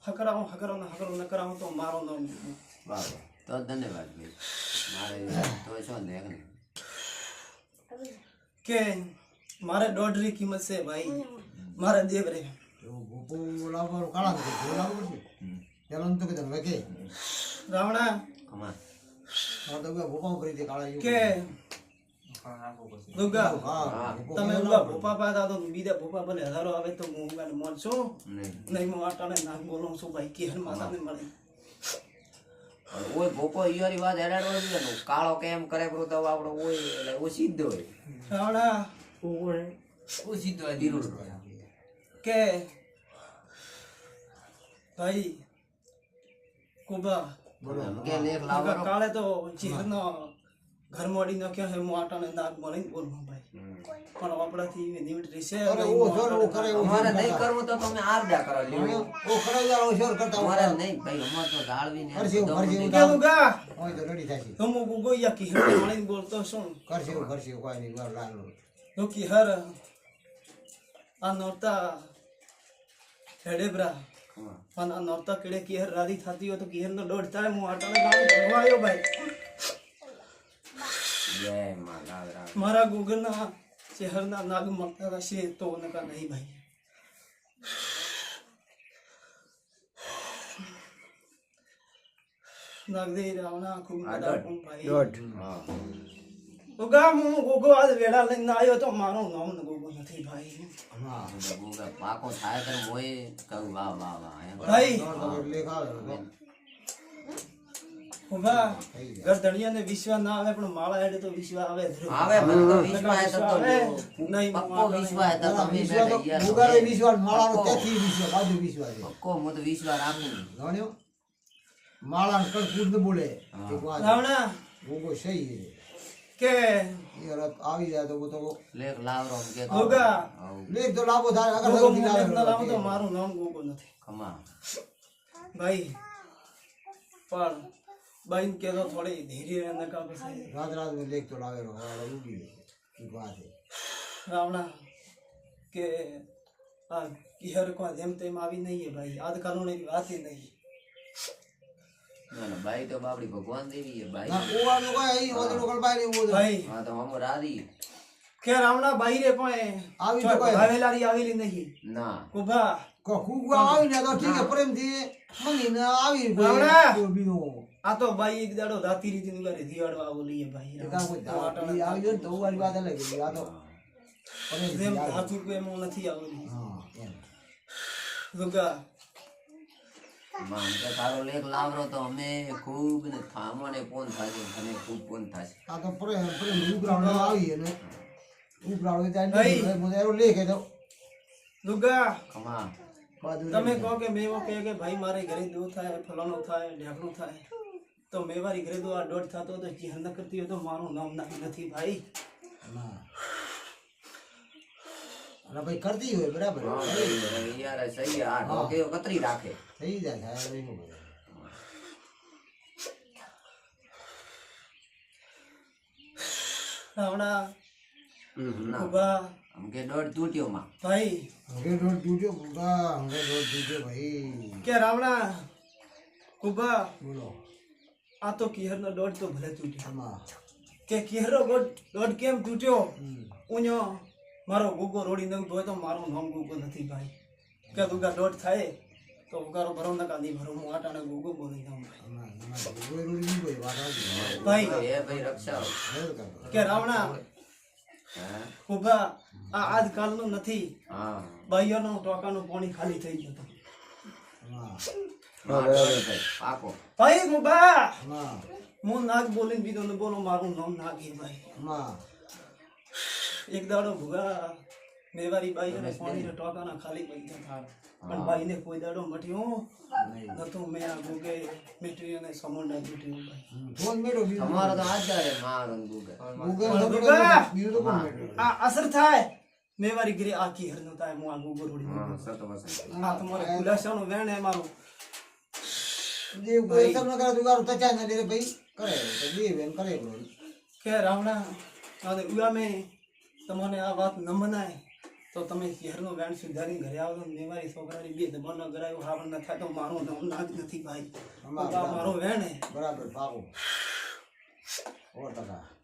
હકરાવું ન કરાવું તો મારો નામ વાહ વાહ. તો ધન્યવાદ ભાઈ. મારે તો છો ને એક ને. કે મારે દોઢની કિંમત છે ભાઈ મારા દેવ રે ગોપો લાવવાનું કાળા નથી બોલાવું પડશે પેલો તો કીધું વેકે રાવણા કમા. આ તો ગોપા કરી દે કાળા યુ કે દુર્ગા હા તમે ઉલા ભોપા પાતા તો બીજા ભોપા ભલે હજારો આવે તો હું ઉગાને મળશો નહીં. નહીં હું આટાને નાક બોલું છું ભાઈ કે હર માતાને મળે ઓય ભોપો ઈયારી વાત હેડાડો છે ને કાળો કેમ કરે બ્રો તો આપણો ઓય એટલે ઓ સીધો હોય. રાવણા ઓ સીધો હોય દીરુડ. કે ભાઈ કુબા બોલો કે લેખ લાવો. કાલે તો ચીહરનો ઘર મોડી નાખ્યો છે હું આટાને નાક મળીને બોલું ભાઈ પણ આપણાથી નિમિત રહેશે અરે ઓ સર ઓ કરે ઓ અમારે નહીં કરવું તો તમે આરડા કરો લ્યો. ઓ કરે જાવ શોર કરતા અમારે નહીં ભાઈ અમાર તો જાળવી ને કરશે કે દુર્ગા ઓય તો રેડી થાશે તો હું ગુગો યા કી હર મળીને બોલતો છું કરશે કોઈ નહીં વાર લાલો તો કી હર આ નોરતા હેડેબ્રા પણ આ નોરતા કેડે કી હર રાધી થાતી હોય તો કી હર નો દોઢ થાય હું આટાને ગામ ભણવા આવ્યો ભાઈ જય માં લાવરા. મારા ગુગલના શહેરના નાગ મળતા રહેશે તો નકા નહીં ભાઈ નાગદે રાવણા ખૂબ આ ભાઈ હા. ઉગા હું ગોગો આજ વેળા લઈને આવ્યો તો મારું નામ ને ગોગો નથી ભાઈ હા ગોગા પાકો થાય તો મોય કહું વાહ વાહ વાહ એમ. ભાઈ લેખ આવે ઉગા ગરદણિયાને વિશ્વાસ ના આવે પણ માળા હેડે તો વિશ્વાસ આવે આવે મને તો વિશ્વાસ હતો નહીં, પક્કો વિશ્વાસ હતો તમે વિશ્વાસ બેઠા યાર. મુગારે વિશ્વાસ માળાનો તેથી વિશ્વાસ બાજુ વિશ્વાસ છે પક્કો હું તો વિશ્વાસ રાખું. જાણ્યો માળા કણ કૂદ ન બોલે હા. એક વાત રાવણા ગોગો સહી કે એ રત આવી જાય તો હું તો લેખ લાવરો એમ કે ગોગા લેખ તો લાભો થાય અગર ગોગો સૌથી હું ના લાવું તો લાવે મારું નામ ગોગો નથી ખમા. ભાઈ પણ બાઈન કેતો થોડી ધીરે નકા પછી રાત રાત में लेख तो लावेलो वाला उगी एक बात है રાવણા કે આ કિહર કો જેમ તેમ આવી નહીં હે ભાઈ આજ કાનૂની વાત ही नहीं ના ના બાઈ તો બાપડી ભગવાન દેવી છે બાઈ. ना वो वाला कोई आई ओदरो कल बाई वो ભાઈ હા તો અમર આદી કે રાવણા બાઈ રે પણ આવી તો કોઈ ભાવેલારી આવેલી નહીં ના કુભા को खुगवा आई ने तो ठीक है प्रेम थी मनी ने આવી રાવણા! કોઈ બીનો આ તો બાઈ એક દાડો રાતી રીતિ નું કરે દિવાળો આવો લઈએ ભાઈ એકા કોઈ આવી આવી જો તો વાળી વાત અલગ છે આ તો જેમ ધાતુ કે એમ નથી આવું હા એમ ગોગા માં કે તારો લેખ લાવરો તો અમે ખૂબ ને થામણે ફોન થાશે અને ખૂબ ફોન થાશે. આ તો પ્રેમ પ્રેમ ઉગરાણો આવી ને ઉગરાણો ત્યાં ભાઈ! નહીં મને એરો લેખે તો ગોગા ખમા. બાજુ તમે કહો કે મેવો કહે કે ભાઈ મારે ઘરે દો થાય ફલાણો થાય ઢેકણું થાય તો મેવારી ઘરે દો આ દોઢ થતો તો જે ન કરતી હોય તો મારું નામ નાખી નથી ભાઈ ના અને ભાઈ કરતી હોય બરાબર હા ભાઈ, યાર સહી આ ઢોકે કતરી રાખે. થઈ જાય થાય નહીં બોલે રાવણા ના ઉભા આમ કે દોઢ તૂટ્યો માં. ભાઈ હંગે રોડ દૂજો બુગા હંગે રોડ દૂજો ભાઈ કે રાવણા ઉભા બોલો આ તો કિહરનો દોઢ તો ભલે તૂટ્યો આમાં કે કિહરનો દોઢ કેમ તૂટ્યો હમ. ઉño મારો ગુગો રોડી ન હોય તો મારું નામ ગુગો નથી ભાઈ કે દુગા દોઢ થાય તો ઉગારો ભરો ન કાંદી ભરો હું આટાને ગુગો બોલી દઉં ભાઈ આમાં રોડ રોડ નહીં કોઈ વાત આવી ભાઈ એ ભાઈ રક્ષાઓ. હેર કરતો કે રાવણા હા ઉભા આ આજકાલનું નથી હા બાઈઓનું ટોકાનું પાણી ખાલી થઈ ગયું હતું. આમાં હા, ભાઈ પાકો. ભાઈ ઉભા આમાં હું નાગ બોલીને બીજો ને બોલો મારું નામ નાગી ભાઈ આમાં એક દાડો ભૂગા મેવારી બાઈ અને પાણીના ટોકાના ખાલી પૈસા થાય પણ બાઈને કોઈ દાડો મટ્યો નહીં નતો મેં આ ગુગે મીઠી અને સમુંડા મીઠી ભાઈ ફોન મેળો બીજું તમારો તો આધારે મારો ને ગુગર. ગૂગલ તો ગૂગલ! બીજું તો કોણ મેળો આ અસર થાય મેવારી ગીરી આખી હરનું થાય હું આ ગુગો રોડી હા સતો વસંત. આ તમારે ખુલાસાનું વેણ હે મારું જે કોઈ સબ ન કરે તો ગારું તચા ન દે ભાઈ કરે તો જે બેન કરે બોલ કે રાવણા અને ઉયા મેં તમને આ વાત ન મનાય તો તમે શહેરનો વેણ સુધારીને ઘરે આવો ને મારી છોકરાની બે દબાણ ન કરાયો હાવણ ન થાય તો મારું નામ ના જ નથી ભાઈ અમારે મારો વેણ હે બરાબર પાકો 100%.